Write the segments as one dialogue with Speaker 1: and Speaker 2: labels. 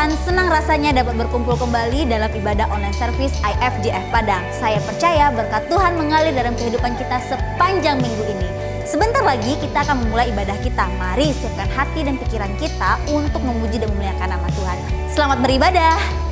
Speaker 1: Tuhan, senang rasanya dapat berkumpul kembali dalam ibadah online service IFJF Padang. Saya percaya berkat Tuhan mengalir dalam kehidupan kita sepanjang minggu ini. Sebentar lagi kita akan memulai ibadah kita. Mari siapkan hati dan pikiran kita untuk memuji dan memuliakan nama Tuhan. Selamat beribadah.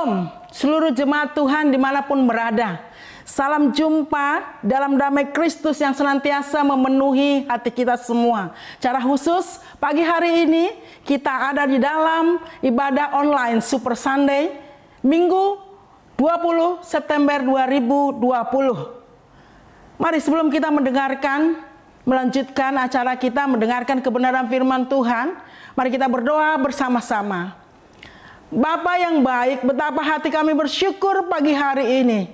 Speaker 2: Shalom seluruh jemaat Tuhan dimanapun berada. Salam jumpa dalam damai Kristus yang senantiasa memenuhi hati kita semua. Secara khusus pagi hari ini kita ada di dalam ibadah online Super Sunday Minggu 20 September 2020. Mari sebelum kita melanjutkan acara kita mendengarkan kebenaran firman Tuhan, mari kita berdoa bersama-sama. Bapa yang baik, betapa hati kami bersyukur pagi hari ini.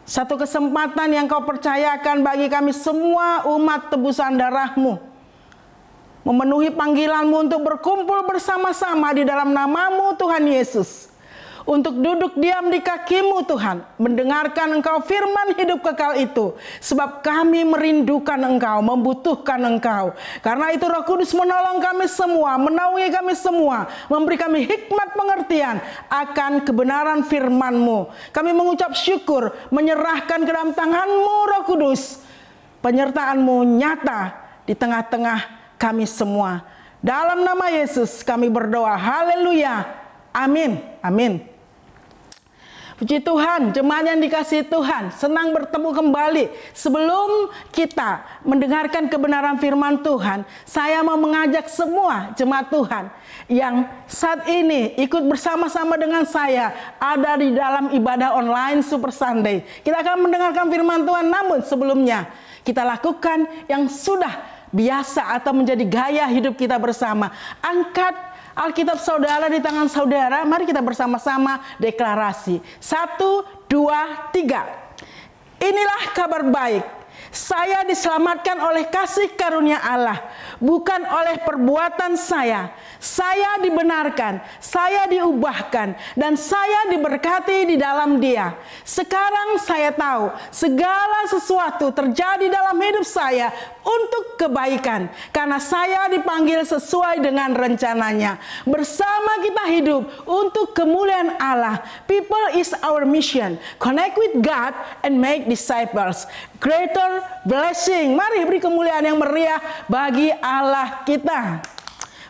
Speaker 2: Satu kesempatan yang Kau percayakan bagi kami semua umat tebusan darah-Mu. Memenuhi panggilan-Mu untuk berkumpul bersama-sama di dalam nama-Mu Tuhan Yesus. Untuk duduk diam di kaki-Mu Tuhan, mendengarkan Engkau firman hidup kekal itu. Sebab kami merindukan Engkau, membutuhkan Engkau. Karena itu Roh Kudus menolong kami semua, menaungi kami semua, memberi kami hikmat pengertian akan kebenaran firman-Mu. Kami mengucap syukur, menyerahkan ke dalam tangan-Mu Roh Kudus. Penyertaan-Mu nyata di tengah-tengah kami semua. Dalam nama Yesus kami berdoa, haleluya, amin, amin. Puji Tuhan, jemaat yang dikasihi Tuhan, senang bertemu kembali. Sebelum kita mendengarkan kebenaran firman Tuhan, saya mau mengajak semua jemaat Tuhan yang saat ini ikut bersama-sama dengan saya ada di dalam ibadah online Super Sunday. Kita akan mendengarkan firman Tuhan, namun sebelumnya kita lakukan yang sudah biasa atau menjadi gaya hidup kita bersama. Angkat Alkitab saudara di tangan saudara, mari kita bersama-sama deklarasi. 1, 2, 3. Inilah kabar baik. Saya diselamatkan oleh kasih karunia Allah, bukan oleh perbuatan saya. Saya dibenarkan, saya diubahkan, dan saya diberkati di dalam Dia. Sekarang saya tahu segala sesuatu terjadi dalam hidup saya untuk kebaikan, karena saya dipanggil sesuai dengan rencananya. Bersama kita hidup untuk kemuliaan Allah. People is our mission. Connect with God and make disciples. Greater blessing. Mari beri kemuliaan yang meriah bagi Allah kita.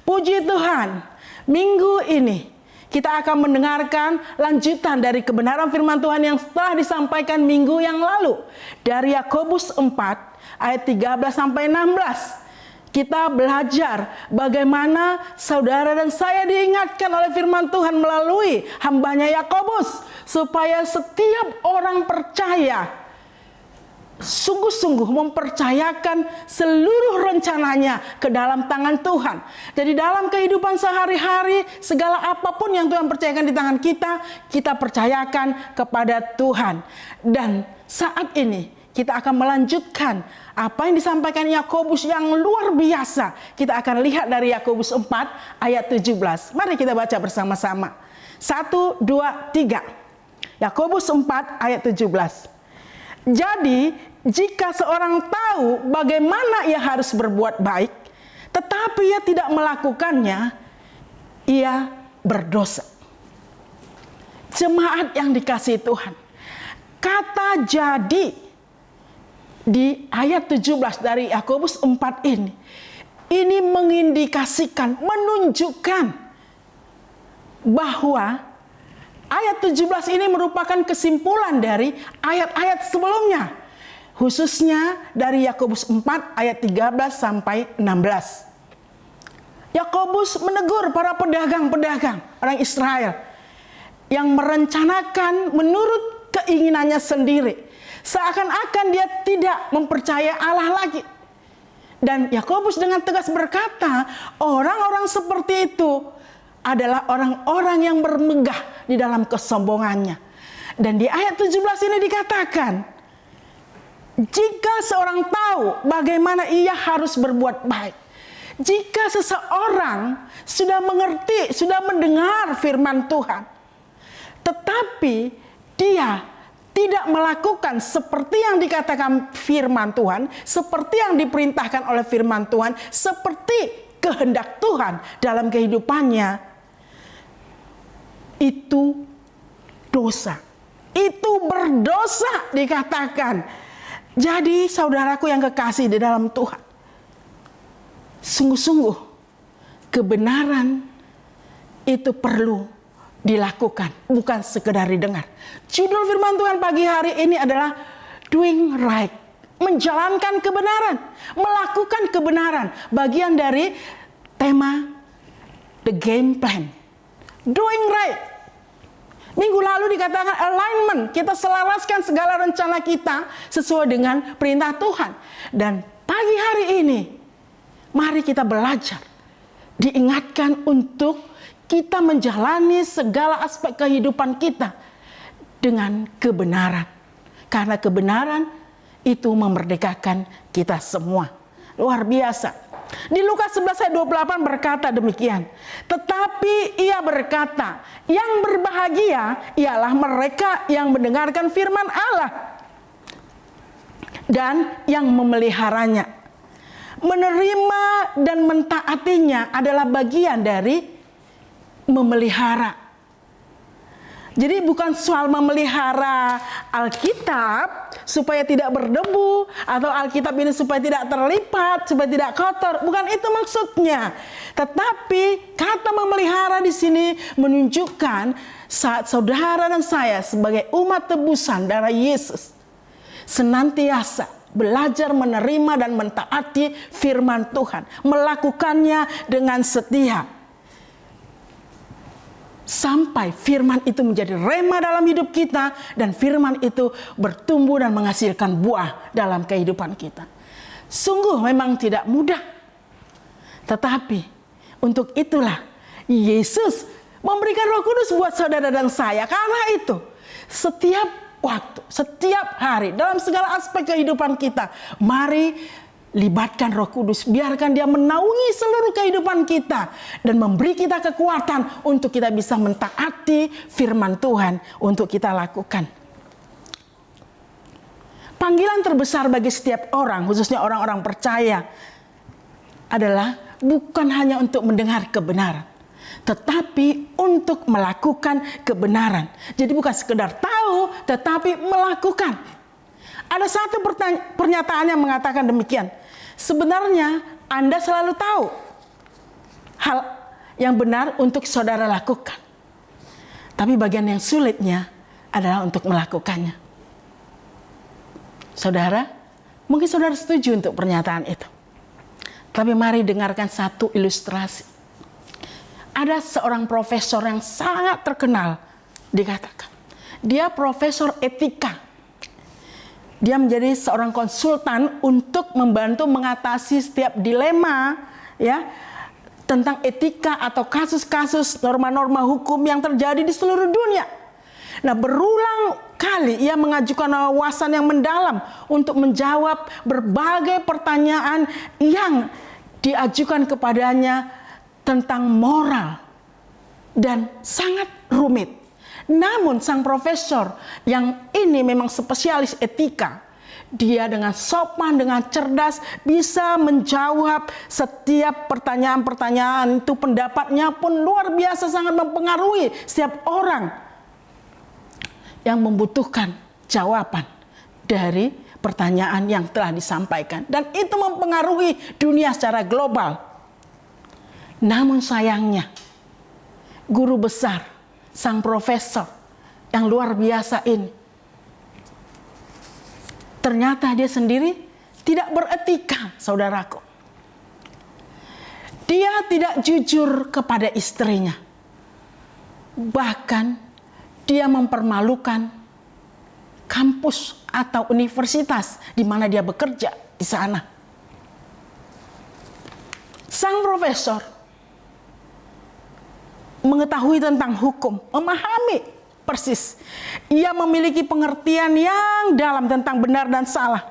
Speaker 2: Puji Tuhan. Minggu ini kita akan mendengarkan lanjutan dari kebenaran firman Tuhan yang telah disampaikan minggu yang lalu. Dari Yakobus 4 ayat 13 sampai 16. Kita belajar bagaimana saudara dan saya diingatkan oleh firman Tuhan melalui hambanya Yakobus. Supaya setiap orang percaya sungguh-sungguh mempercayakan seluruh rencananya ke dalam tangan Tuhan. Jadi dalam kehidupan sehari-hari, segala apapun yang Tuhan percayakan di tangan kita, kita percayakan kepada Tuhan. Dan saat ini kita akan melanjutkan apa yang disampaikan Yakobus yang luar biasa. Kita akan lihat dari Yakobus 4 ayat 17. Mari kita baca bersama-sama. 1, 2, 3. Yakobus 4 ayat 17. Jadi, jika seorang tahu bagaimana ia harus berbuat baik, tetapi ia tidak melakukannya, ia berdosa. Jemaat yang dikasihi Tuhan, kata jadi di ayat 17 dari Yakobus 4 ini mengindikasikan, menunjukkan bahwa ayat 17 ini merupakan kesimpulan dari ayat-ayat sebelumnya. Khususnya dari Yakobus 4 ayat 13 sampai 16. Yakobus menegur para pedagang-pedagang orang Israel yang merencanakan menurut keinginannya sendiri. Seakan-akan dia tidak mempercayai Allah lagi. Dan Yakobus dengan tegas berkata, orang-orang seperti itu adalah orang-orang yang bermegah di dalam kesombongannya. Dan di ayat 17 ini dikatakan, jika seorang tahu bagaimana ia harus berbuat baik, jika seseorang sudah mengerti, sudah mendengar firman Tuhan, tetapi dia tidak melakukan seperti yang dikatakan firman Tuhan, seperti yang diperintahkan oleh firman Tuhan, seperti kehendak Tuhan dalam kehidupannya, itu dosa. Itu berdosa dikatakan. Jadi saudaraku yang kekasih di dalam Tuhan, sungguh-sungguh kebenaran itu perlu dilakukan, bukan sekedar didengar. Judul firman Tuhan pagi hari ini adalah doing right, menjalankan kebenaran, melakukan kebenaran. Bagian dari tema the game plan, doing right. Minggu lalu dikatakan alignment, kita selaraskan segala rencana kita sesuai dengan perintah Tuhan. Dan pagi hari ini, mari kita belajar, diingatkan untuk kita menjalani segala aspek kehidupan kita dengan kebenaran. Karena kebenaran itu memerdekakan kita semua. Luar biasa. Di Lukas 11 ayat 28 berkata demikian. Tetapi ia berkata, yang berbahagia ialah mereka yang mendengarkan firman Allah dan yang memeliharanya. Menerima dan mentaatinya adalah bagian dari memelihara. Jadi bukan soal memelihara Alkitab supaya tidak berdebu, atau Alkitab ini supaya tidak terlipat, supaya tidak kotor. Bukan itu maksudnya. Tetapi kata memelihara di sini menunjukkan saat saudara dan saya sebagai umat tebusan darah Yesus senantiasa belajar menerima dan mentaati firman Tuhan, melakukannya dengan setia. Sampai firman itu menjadi rema dalam hidup kita, dan firman itu bertumbuh dan menghasilkan buah dalam kehidupan kita. Sungguh memang tidak mudah. Tetapi untuk itulah Yesus memberikan Roh Kudus buat saudara dan saya. Karena itu setiap waktu, setiap hari, dalam segala aspek kehidupan kita, mari libatkan Roh Kudus, biarkan dia menaungi seluruh kehidupan kita dan memberi kita kekuatan untuk kita bisa mentaati firman Tuhan untuk kita lakukan. Panggilan terbesar bagi setiap orang, khususnya orang-orang percaya, adalah bukan hanya untuk mendengar kebenaran, tetapi untuk melakukan kebenaran. Jadi bukan sekedar tahu, tetapi melakukan. Ada satu pernyataan yang mengatakan demikian. Sebenarnya Anda selalu tahu hal yang benar untuk saudara lakukan. Tapi bagian yang sulitnya adalah untuk melakukannya. Saudara, mungkin saudara setuju untuk pernyataan itu. Tapi mari dengarkan satu ilustrasi. Ada seorang profesor yang sangat terkenal, dikatakan. Dia profesor etika. Dia menjadi seorang konsultan untuk membantu mengatasi setiap dilema ya tentang etika atau kasus-kasus norma-norma hukum yang terjadi di seluruh dunia. Nah, berulang kali ia mengajukan wawasan yang mendalam untuk menjawab berbagai pertanyaan yang diajukan kepadanya tentang moral dan sangat rumit. Namun sang profesor yang ini memang spesialis etika, dia dengan sopan, dengan cerdas bisa menjawab setiap pertanyaan-pertanyaan itu. Pendapatnya pun luar biasa, sangat mempengaruhi setiap orang yang membutuhkan jawaban dari pertanyaan yang telah disampaikan. Dan itu mempengaruhi dunia secara global. Namun sayangnya, guru besar, sang profesor yang luar biasa ini, ternyata dia sendiri tidak beretika, saudaraku. Dia tidak jujur kepada istrinya. Bahkan dia mempermalukan kampus atau universitas di mana dia bekerja di sana. Sang profesor mengetahui tentang hukum, memahami persis. Ia memiliki pengertian yang dalam tentang benar dan salah.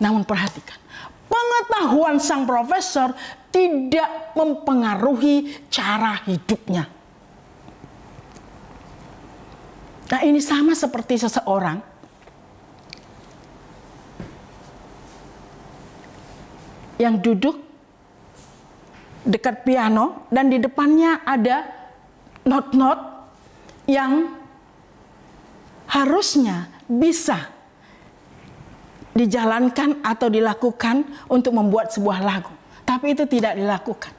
Speaker 2: Namun perhatikan, pengetahuan sang profesor tidak mempengaruhi cara hidupnya. Nah, ini sama seperti seseorang yang duduk dekat piano dan di depannya ada not-not yang harusnya bisa dijalankan atau dilakukan untuk membuat sebuah lagu. Tapi itu tidak dilakukan.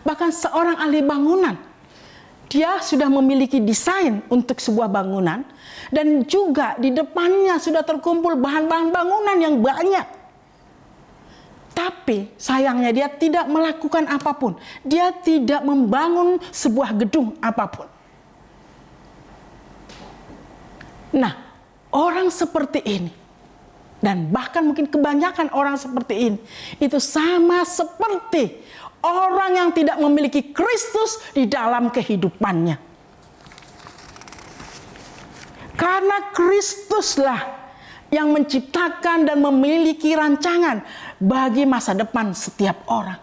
Speaker 2: Bahkan seorang ahli bangunan dia sudah memiliki desain untuk sebuah bangunan, dan juga di depannya sudah terkumpul bahan-bahan bangunan yang banyak. Tapi sayangnya dia tidak melakukan apapun. Dia tidak membangun sebuah gedung apapun. Nah, orang seperti ini, dan bahkan mungkin kebanyakan orang seperti ini, itu sama seperti orang yang tidak memiliki Kristus di dalam kehidupannya. Karena Kristuslah yang menciptakan dan memiliki rancangan bagi masa depan setiap orang.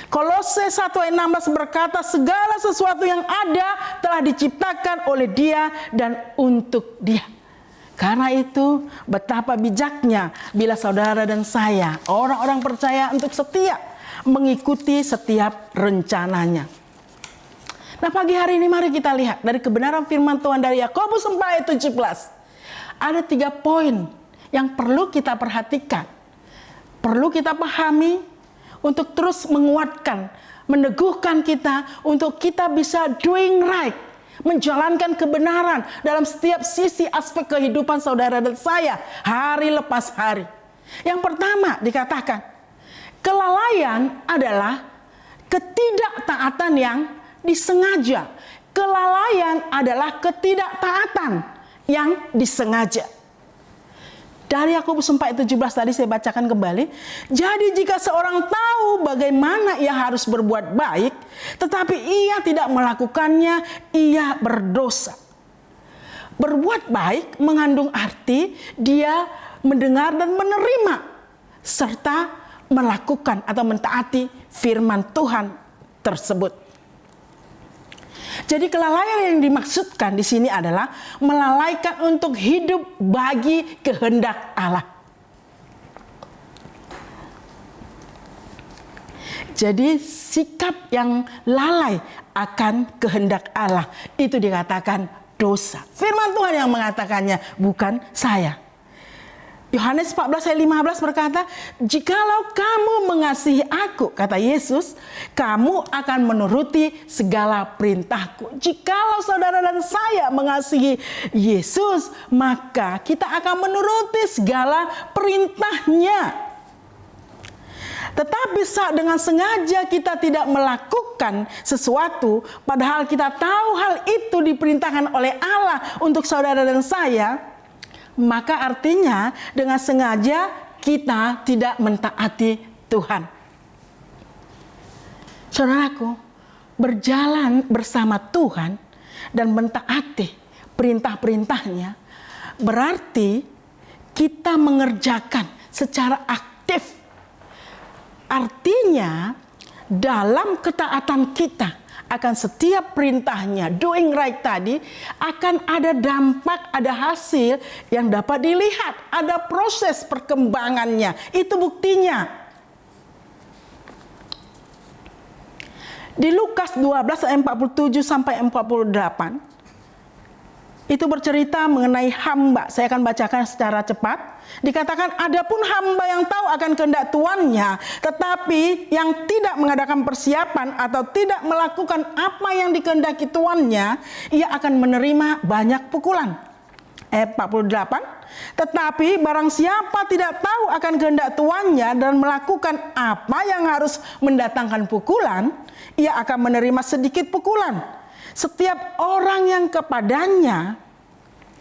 Speaker 2: Kolose 1 ayat 16 berkata, segala sesuatu yang ada telah diciptakan oleh Dia dan untuk Dia. Karena itu betapa bijaknya bila saudara dan saya, orang-orang percaya, untuk setia mengikuti setiap rencananya. Nah, pagi hari ini mari kita lihat dari kebenaran firman Tuhan dari Yakobus 4 ayat 17. Ada 3 poin yang perlu kita perhatikan, perlu kita pahami untuk terus menguatkan, meneguhkan kita untuk kita bisa doing right, menjalankan kebenaran dalam setiap sisi aspek kehidupan saudara dan saya hari lepas hari. Yang pertama dikatakan, kelalaian adalah ketidaktaatan yang disengaja. Kelalaian adalah ketidaktaatan yang disengaja. Dari Yakobus 4:17 tadi saya bacakan kembali. Jadi jika seorang tahu bagaimana ia harus berbuat baik, tetapi ia tidak melakukannya, ia berdosa. Berbuat baik mengandung arti dia mendengar dan menerima, serta melakukan atau mentaati firman Tuhan tersebut. Jadi kelalaian yang dimaksudkan di sini adalah melalaikan untuk hidup bagi kehendak Allah. Jadi sikap yang lalai akan kehendak Allah itu dikatakan dosa. Firman Tuhan yang mengatakannya, bukan saya. Yohanes 14 ayat 15 berkata, jikalau kamu mengasihi aku, kata Yesus, kamu akan menuruti segala perintahku. Jikalau saudara dan saya mengasihi Yesus, maka kita akan menuruti segala perintahnya. Tetapi saat dengan sengaja kita tidak melakukan sesuatu, padahal kita tahu hal itu diperintahkan oleh Allah untuk saudara dan saya, maka artinya dengan sengaja kita tidak mentaati Tuhan. Saudaraku, berjalan bersama Tuhan dan mentaati perintah-perintahnya berarti kita mengerjakan secara aktif. Artinya dalam ketaatan kita akan setiap perintahnya, doing right tadi, akan ada dampak, ada hasil yang dapat dilihat, ada proses perkembangannya. Itu buktinya. Di Lukas 12 ayat 47 sampai 48 itu bercerita mengenai hamba. Saya akan bacakan secara cepat. Dikatakan, adapun hamba yang tahu akan kehendak tuannya, tetapi yang tidak mengadakan persiapan atau tidak melakukan apa yang dikehendaki tuannya, ia akan menerima banyak pukulan. Ayat 48, tetapi barang siapa tidak tahu akan kehendak tuannya dan melakukan apa yang harus mendatangkan pukulan, ia akan menerima sedikit pukulan. Setiap orang yang kepadanya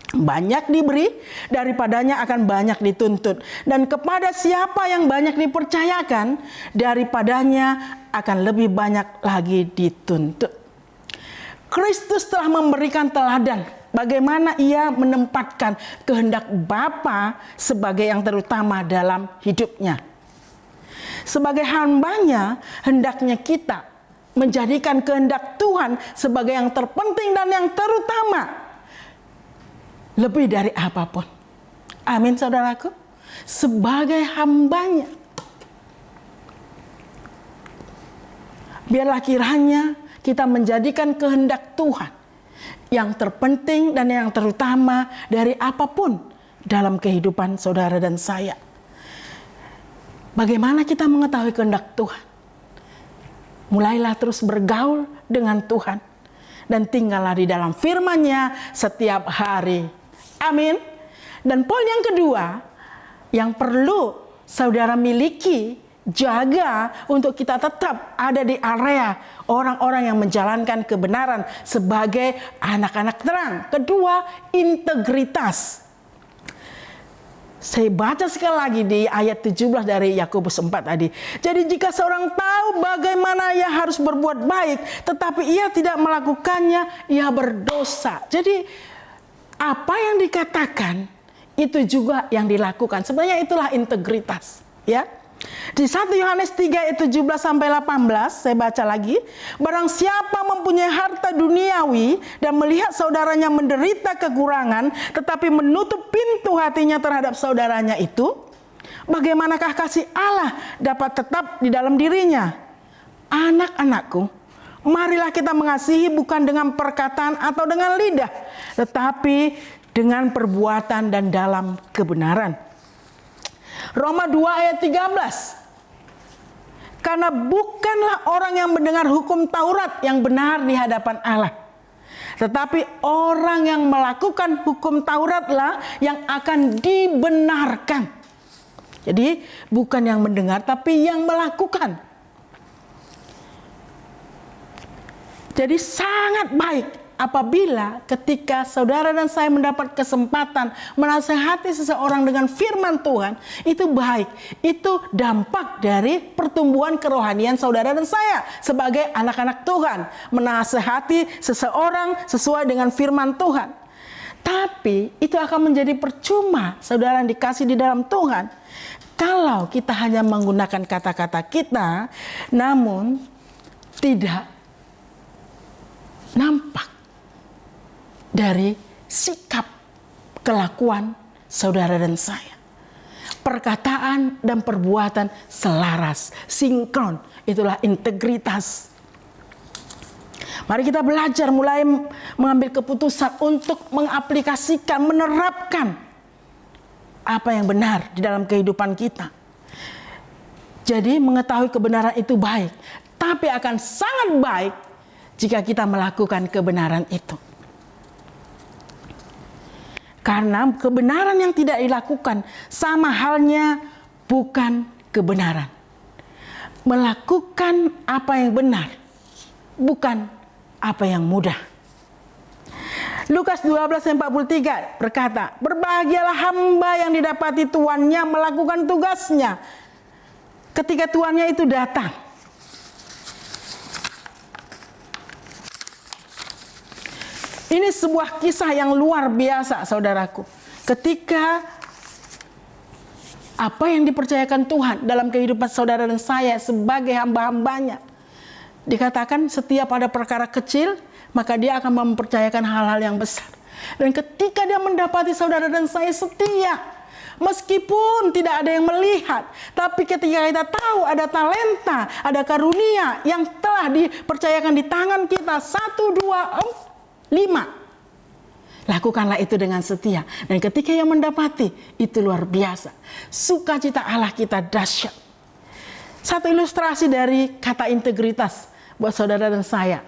Speaker 2: banyak diberi, daripadanya akan banyak dituntut. Dan kepada siapa yang banyak dipercayakan, daripadanya akan lebih banyak lagi dituntut. Kristus telah memberikan teladan bagaimana ia menempatkan kehendak Bapa sebagai yang terutama dalam hidupnya. Sebagai hambanya, hendaknya kita menjadikan kehendak Tuhan sebagai yang terpenting dan yang terutama, lebih dari apapun. Amin, saudaraku. Sebagai hambanya, biarlah kiranya kita menjadikan kehendak Tuhan yang terpenting dan yang terutama dari apapun dalam kehidupan saudara dan saya. Bagaimana kita mengetahui kehendak Tuhan? Mulailah terus bergaul dengan Tuhan dan tinggallah di dalam firman-Nya setiap hari. Amin. Dan poin yang kedua yang perlu saudara miliki, jaga untuk kita tetap ada di area orang-orang yang menjalankan kebenaran sebagai anak-anak terang. Kedua, integritas. Saya baca sekali lagi di ayat 17 dari Yakobus 4 tadi. Jadi jika seorang tahu bagaimana ia harus berbuat baik, tetapi ia tidak melakukannya, ia berdosa. Jadi apa yang dikatakan itu juga yang dilakukan. Sebenarnya itulah integritas, ya. Di 1 Yohanes 3 ayat 17 sampai 18 saya baca lagi. Barang siapa mempunyai harta duniawi dan melihat saudaranya menderita kekurangan, tetapi menutup pintu hatinya terhadap saudaranya itu, bagaimanakah kasih Allah dapat tetap di dalam dirinya? Anak-anakku, marilah kita mengasihi bukan dengan perkataan atau dengan lidah, tetapi dengan perbuatan dan dalam kebenaran. Roma 2 ayat 13. Karena bukanlah orang yang mendengar hukum Taurat yang benar di hadapan Allah, tetapi orang yang melakukan hukum Tauratlah yang akan dibenarkan. Jadi bukan yang mendengar tapi yang melakukan. Jadi sangat baik apabila ketika saudara dan saya mendapat kesempatan menasehati seseorang dengan firman Tuhan, itu baik. Itu dampak dari pertumbuhan kerohanian saudara dan saya sebagai anak-anak Tuhan. Menasehati seseorang sesuai dengan firman Tuhan. Tapi itu akan menjadi percuma saudara yang dikasih di dalam Tuhan kalau kita hanya menggunakan kata-kata kita, namun tidak nampak dari sikap kelakuan saudara dan saya. Perkataan dan perbuatan selaras, sinkron. Itulah integritas. Mari kita belajar mulai mengambil keputusan untuk mengaplikasikan, menerapkan apa yang benar di dalam kehidupan kita. Jadi mengetahui kebenaran itu baik, tapi akan sangat baik jika kita melakukan kebenaran itu. Karena kebenaran yang tidak dilakukan sama halnya bukan kebenaran. Melakukan apa yang benar, bukan apa yang mudah. Lukas 12:43 berkata, berbahagialah hamba yang didapati tuannya melakukan tugasnya ketika tuannya itu datang. Ini sebuah kisah yang luar biasa, saudaraku. Ketika apa yang dipercayakan Tuhan dalam kehidupan saudara dan saya sebagai hamba-hambanya, dikatakan setiap ada perkara kecil, maka dia akan mempercayakan hal-hal yang besar. Dan ketika dia mendapati saudara dan saya setia, meskipun tidak ada yang melihat, tapi ketika kita tahu ada talenta, ada karunia yang telah dipercayakan di tangan kita, 1, 2, 5. Lakukanlah itu dengan setia. Dan ketika yang mendapati, itu luar biasa. Sukacita Allah kita dahsyat. Satu ilustrasi dari kata integritas buat saudara dan saya.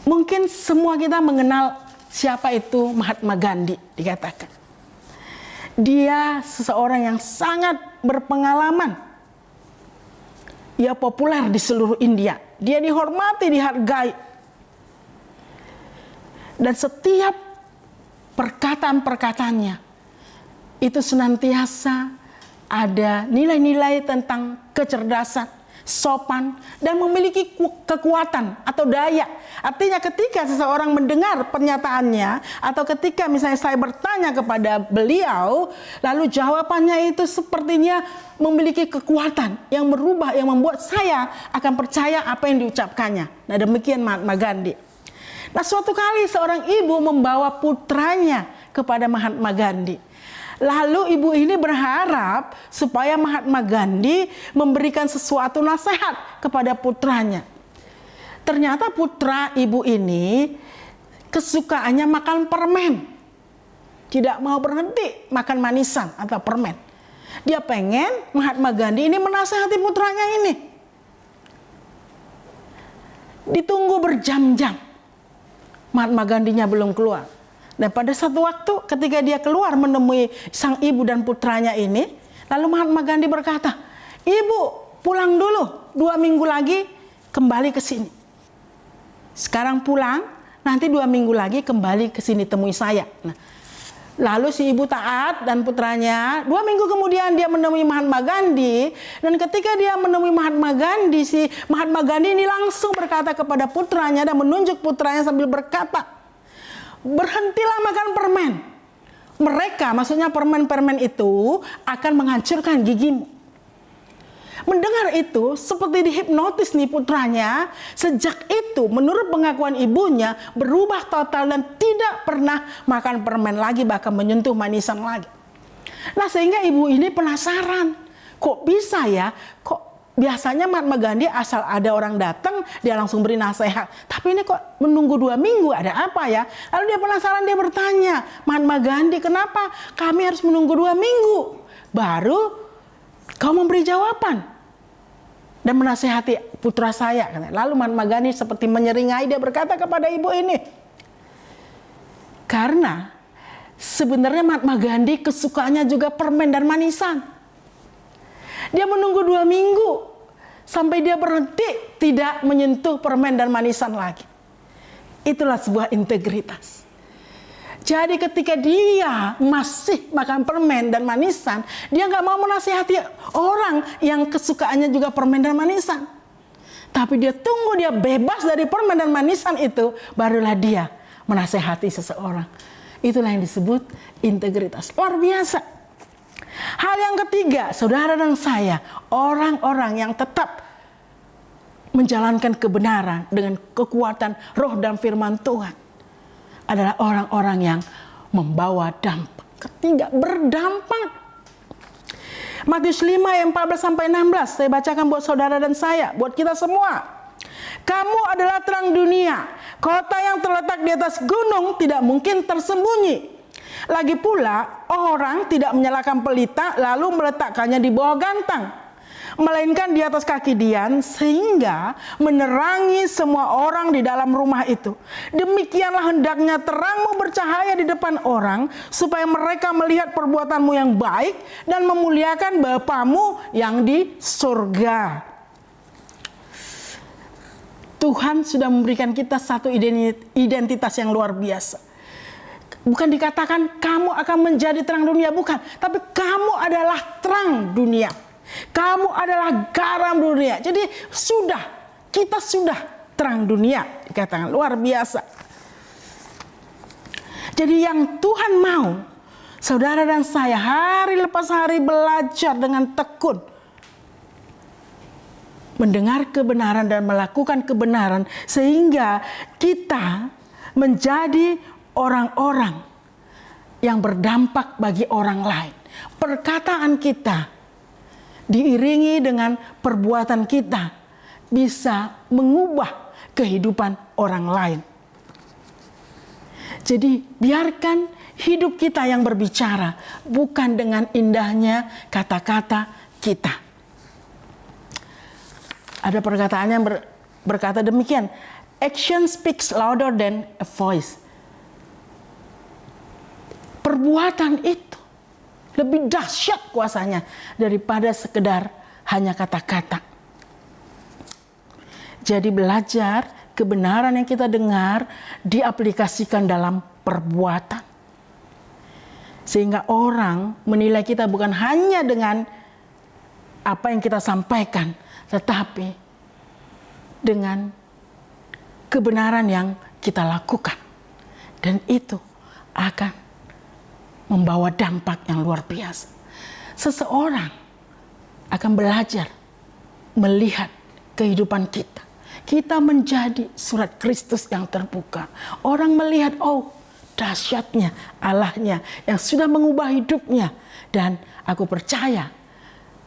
Speaker 2: Mungkin semua kita mengenal siapa itu Mahatma Gandhi, dikatakan. Dia seseorang yang sangat berpengalaman. Ia populer di seluruh India. Dia dihormati, dihargai. Dan setiap perkataan-perkataannya itu senantiasa ada nilai-nilai tentang kecerdasan, sopan, dan memiliki kekuatan atau daya. Artinya ketika seseorang mendengar pernyataannya, atau ketika misalnya saya bertanya kepada beliau, lalu jawabannya itu sepertinya memiliki kekuatan yang merubah, yang membuat saya akan percaya apa yang diucapkannya. Nah, demikian Mahatma Gandhi. Nah, suatu kali seorang ibu membawa putranya kepada Mahatma Gandhi. Lalu ibu ini berharap supaya Mahatma Gandhi memberikan sesuatu nasihat kepada putranya. Ternyata putra ibu ini kesukaannya makan permen. Tidak mau berhenti makan manisan atau permen. Dia pengen Mahatma Gandhi ini menasihati putranya ini. Ditunggu berjam-jam. Mahatma Gandhinya belum keluar. Dan pada satu waktu ketika dia keluar menemui sang ibu dan putranya ini, lalu Mahatma Gandhi berkata, "Ibu, pulang dulu, 2 minggu lagi kembali ke sini. Sekarang pulang, nanti 2 minggu lagi kembali ke sini temui saya." Nah, lalu si ibu taat dan putranya 2 minggu kemudian dia menemui Mahatma Gandhi. Dan ketika dia menemui Mahatma Gandhi, si Mahatma Gandhi ini langsung berkata kepada putranya dan menunjuk putranya sambil berkata, "Berhentilah makan permen. Mereka," maksudnya permen-permen itu, "akan menghancurkan gigimu." Mendengar itu seperti dihipnotis nih putranya. Sejak itu menurut pengakuan ibunya berubah total dan tidak pernah makan permen lagi, bahkan menyentuh manisan lagi. Nah, sehingga ibu ini penasaran, kok bisa ya, kok biasanya Mahatma Gandhi asal ada orang datang dia langsung beri nasihat, tapi ini kok menunggu 2 minggu, ada apa ya? Lalu dia penasaran, dia bertanya, "Mahatma Gandhi, kenapa kami harus menunggu 2 minggu baru kau memberi jawaban dan menasihati putra saya?" Lalu Mahatma Gandhi seperti menyeringai, dia berkata kepada ibu ini, karena sebenarnya Mahatma Gandhi kesukaannya juga permen dan manisan. Dia menunggu 2 minggu sampai dia berhenti tidak menyentuh permen dan manisan lagi. Itulah sebuah integritas. Jadi ketika dia masih makan permen dan manisan, dia nggak mau menasihati orang yang kesukaannya juga permen dan manisan. Tapi dia tunggu dia bebas dari permen dan manisan itu, barulah dia menasihati seseorang. Itulah yang disebut integritas. Luar biasa. Hal yang ketiga, saudara dan saya, orang-orang yang tetap menjalankan kebenaran dengan kekuatan roh dan firman Tuhan adalah orang-orang yang membawa dampak. Ketiga, berdampak. Matius 5 ayat 14-16, saya bacakan buat saudara dan saya, buat kita semua. "Kamu adalah terang dunia. Kota yang terletak di atas gunung tidak mungkin tersembunyi. Lagi pula, orang tidak menyalakan pelita lalu meletakkannya di bawah gantang, melainkan di atas kaki dian sehingga menerangi semua orang di dalam rumah itu. Demikianlah hendaknya terangmu bercahaya di depan orang, supaya mereka melihat perbuatanmu yang baik dan memuliakan Bapamu yang di surga." Tuhan sudah memberikan kita satu identitas yang luar biasa. Bukan dikatakan kamu akan menjadi terang dunia, bukan. Tapi kamu adalah terang dunia. Kamu adalah garam dunia. Jadi kita sudah terang dunia, dikatakan luar biasa. Jadi yang Tuhan mau, saudara dan saya hari lepas hari belajar dengan tekun, mendengar kebenaran dan melakukan kebenaran, sehingga kita menjadi orang-orang yang berdampak bagi orang lain. Perkataan kita diiringi dengan perbuatan kita bisa mengubah kehidupan orang lain. Jadi biarkan hidup kita yang berbicara, bukan dengan indahnya kata-kata kita. Ada perkataan yang berkata demikian, "Action speaks louder than a voice." Perbuatan itu lebih dahsyat kuasanya daripada sekedar hanya kata-kata. Jadi belajar kebenaran yang kita dengar diaplikasikan dalam perbuatan. Sehingga orang menilai kita bukan hanya dengan apa yang kita sampaikan, tetapi dengan kebenaran yang kita lakukan. Dan itu akan membawa dampak yang luar biasa. Seseorang akan belajar melihat kehidupan kita. Kita menjadi surat Kristus yang terbuka. Orang melihat, oh dahsyatnya Allahnya yang sudah mengubah hidupnya. Dan aku percaya,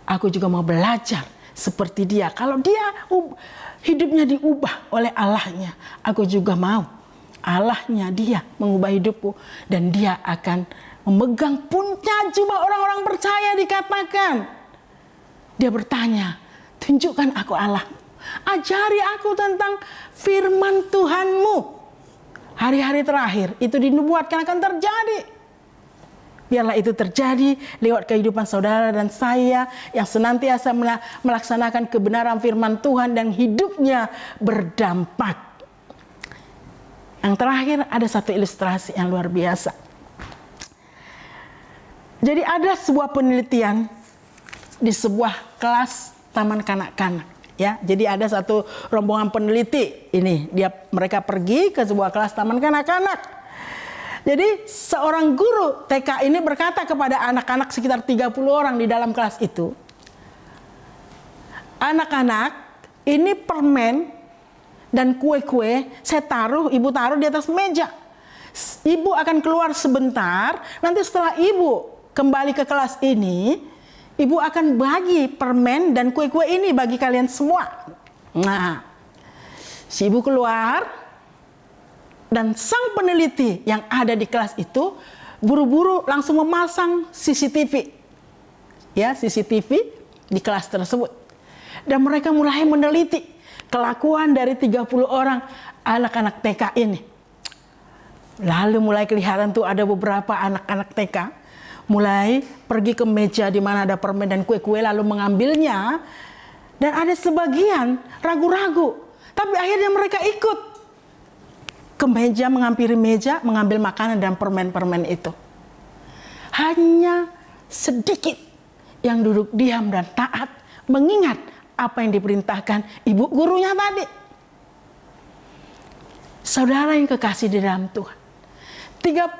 Speaker 2: aku juga mau belajar seperti dia. Kalau dia hidupnya diubah oleh Allahnya, aku juga mau Allahnya dia mengubah hidupku. Dan dia akan memegang puncak jubah orang-orang percaya, dikatakan. Dia bertanya, tunjukkan aku Allah. Ajari aku tentang firman Tuhan-Mu. Hari-hari terakhir itu dinubuatkan akan terjadi. Biarlah itu terjadi lewat kehidupan saudara dan saya yang senantiasa melaksanakan kebenaran firman Tuhan dan hidupnya berdampak. Yang terakhir ada satu ilustrasi yang luar biasa. Jadi ada sebuah penelitian di sebuah kelas taman kanak-kanak. Ya, jadi ada satu rombongan peneliti ini, mereka pergi ke sebuah kelas taman kanak-kanak. Jadi seorang guru TK ini berkata kepada anak-anak sekitar 30 orang di dalam kelas itu, anak-anak, ini permen dan kue-kue ibu taruh di atas meja. Ibu akan keluar sebentar, nanti setelah ibu kembali ke kelas ini, ibu akan bagi permen dan kue-kue ini bagi kalian semua. Nah, si ibu keluar, dan sang peneliti yang ada di kelas itu buru-buru langsung memasang CCTV. Ya, CCTV di kelas tersebut. Dan mereka mulai meneliti kelakuan dari 30 orang anak-anak TK ini. Lalu mulai kelihatan tuh ada beberapa anak-anak TK mulai pergi ke meja di mana ada permen dan kue-kue lalu mengambilnya, dan ada sebagian ragu-ragu, tapi akhirnya mereka ikut ke meja, menghampiri meja, mengambil makanan dan permen-permen itu. Hanya sedikit yang duduk diam dan taat mengingat apa yang diperintahkan ibu gurunya tadi. Saudara yang kekasih di dalam Tuhan, 30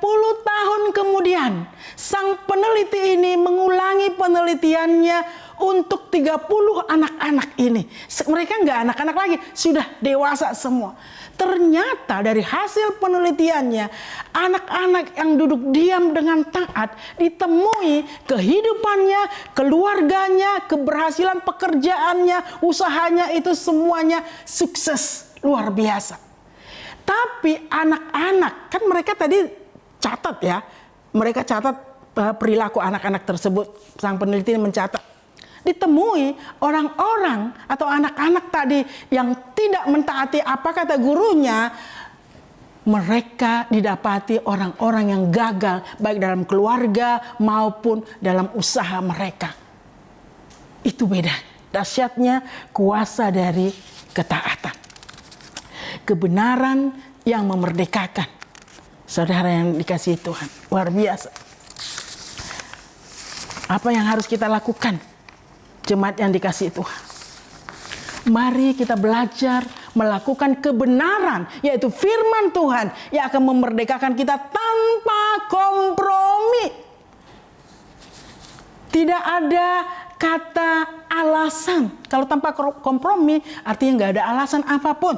Speaker 2: tahun kemudian sang peneliti ini mengulangi penelitiannya untuk 30 anak-anak ini. Mereka nggak anak-anak lagi, sudah dewasa semua. Ternyata dari hasil penelitiannya, anak-anak yang duduk diam dengan taat ditemui kehidupannya, keluarganya, keberhasilan pekerjaannya, usahanya itu semuanya sukses luar biasa. Tapi anak-anak, kan mereka tadi catat ya, mereka catat perilaku anak-anak tersebut, sang peneliti mencatat. Ditemui orang-orang atau anak-anak tadi yang tidak mentaati apa kata gurunya, mereka didapati orang-orang yang gagal baik dalam keluarga maupun dalam usaha mereka. Itu beda dahsyatnya kuasa dari ketaatan. Kebenaran yang memerdekakan. Saudara yang dikasihi Tuhan, luar biasa. Apa yang harus kita lakukan? Jemaat yang dikasihi Tuhan, mari kita belajar melakukan kebenaran, yaitu firman Tuhan yang akan memerdekakan kita tanpa kompromi. Tidak ada kata alasan. Kalau tanpa kompromi artinya nggak ada alasan apapun.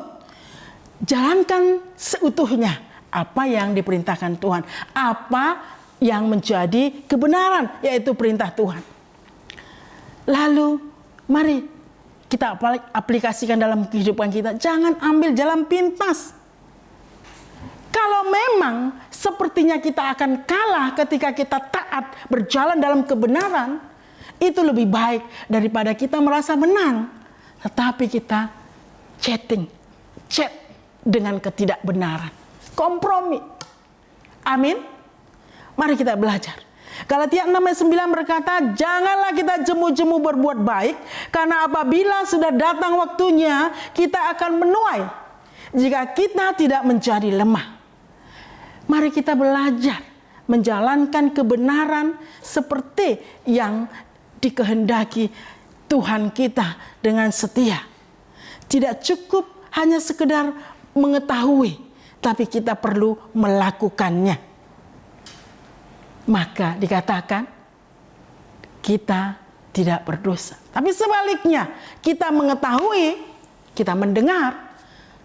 Speaker 2: Jalankan seutuhnya apa yang diperintahkan Tuhan, apa yang menjadi kebenaran, yaitu perintah Tuhan. Lalu mari kita aplikasikan dalam kehidupan kita. Jangan ambil jalan pintas. Kalau memang sepertinya kita akan kalah ketika kita taat berjalan dalam kebenaran, itu lebih baik daripada kita merasa menang, tetapi kita chat dengan ketidakbenaran. Kompromi. Amin. Mari kita belajar. Galatia 6:9 berkata, janganlah kita jemu-jemu berbuat baik, karena apabila sudah datang waktunya, kita akan menuai jika kita tidak menjadi lemah. Mari kita belajar menjalankan kebenaran seperti yang dikehendaki Tuhan kita dengan setia. Tidak cukup hanya sekedar mengetahui, tapi kita perlu melakukannya. Maka dikatakan kita tidak berdosa. Tapi sebaliknya, kita mengetahui, kita mendengar,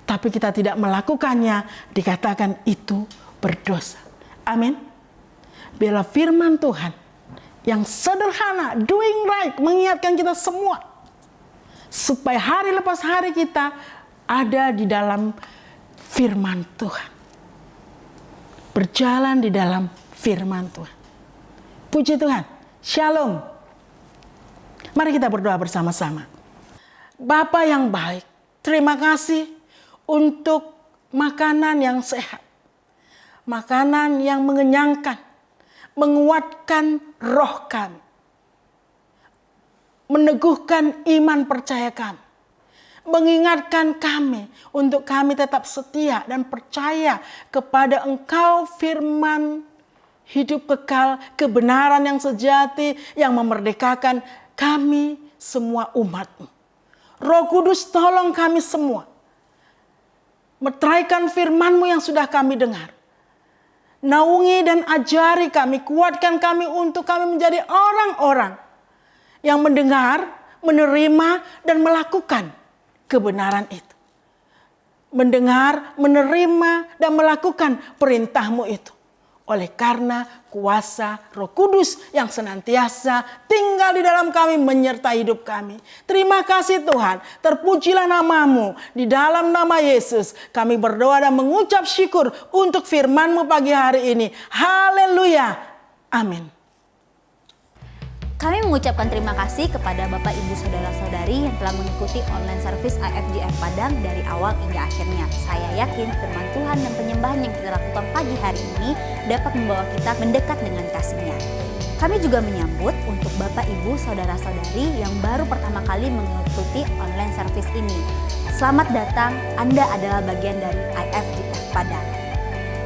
Speaker 2: tapi kita tidak melakukannya, dikatakan itu berdosa. Amin. Biarlah firman Tuhan yang sederhana, doing right, mengingatkan kita semua, supaya hari lepas hari kita ada di dalam firman Tuhan. Berjalan di dalam firman Tuhan. Puji Tuhan. Shalom. Mari kita berdoa bersama-sama. Bapa yang baik, Terima kasih untuk makanan yang sehat, makanan yang mengenyangkan, menguatkan roh kami, meneguhkan iman percaya kami, mengingatkan kami untuk kami tetap setia dan percaya kepada Engkau, firman hidup kekal, kebenaran yang sejati yang memerdekakan kami semua umat-Mu. Roh Kudus, tolong kami semua meteraikan firman-Mu yang sudah kami dengar. Naungi dan ajari kami, kuatkan kami untuk kami menjadi orang-orang yang mendengar, menerima, dan melakukan kebenaran itu. Mendengar, menerima, dan melakukan perintah-Mu itu. Oleh karena kuasa Roh Kudus yang senantiasa tinggal di dalam kami, menyertai hidup kami. Terima kasih Tuhan, terpujilah nama-Mu. Di dalam nama Yesus kami berdoa dan mengucap syukur untuk firman-Mu pagi hari ini. Haleluya. Amin.
Speaker 1: Kami mengucapkan terima kasih kepada Bapak, Ibu, Saudara-saudari yang telah mengikuti online service IFGF Padang dari awal hingga akhirnya. Saya yakin firman Tuhan dan penyembahan yang kita lakukan pagi hari ini dapat membawa kita mendekat dengan kasih-Nya. Kami juga menyambut untuk Bapak, Ibu, Saudara-saudari yang baru pertama kali mengikuti online service ini. Selamat datang, Anda adalah bagian dari IFGF Padang.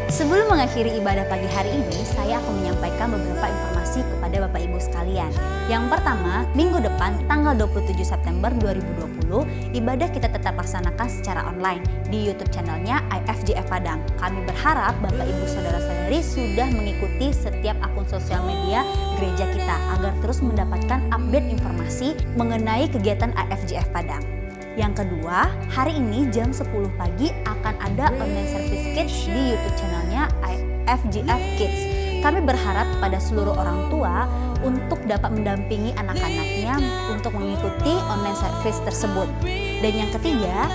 Speaker 1: Sebelum mengakhiri ibadah pagi hari ini, saya akan menyampaikan beberapa informasi kepada Bapak Ibu sekalian. Yang pertama, minggu depan tanggal 27 September 2020, ibadah kita tetap laksanakan secara online di YouTube channelnya IFGF Padang. Kami berharap Bapak Ibu Saudara-saudari sudah mengikuti setiap akun sosial media gereja kita agar terus mendapatkan update informasi mengenai kegiatan IFGF Padang. Yang kedua, hari ini jam 10 pagi akan ada online service kids di YouTube channelnya IFGF Kids. Kami berharap pada seluruh orang tua untuk dapat mendampingi anak-anaknya untuk mengikuti online service tersebut. Dan yang ketiga,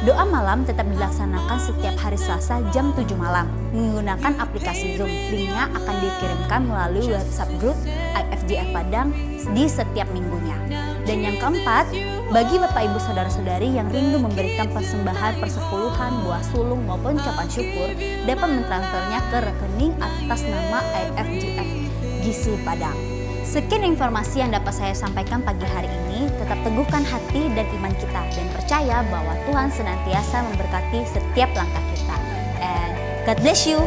Speaker 1: doa malam tetap dilaksanakan setiap hari Selasa jam 7 malam menggunakan aplikasi Zoom. Linknya akan dikirimkan melalui WhatsApp group IFGF Padang di setiap minggunya. Dan yang keempat, bagi Bapak Ibu Saudara-saudari yang rindu memberikan persembahan persepuluhan, buah sulung maupun ucapan syukur dapat mentransfernya ke rekening atas nama IFGF Gizi Padang. Sekian informasi yang dapat saya sampaikan pagi hari ini. Tetap teguhkan hati dan iman kita dan percaya bahwa Tuhan senantiasa memberkati setiap langkah kita. And God bless you.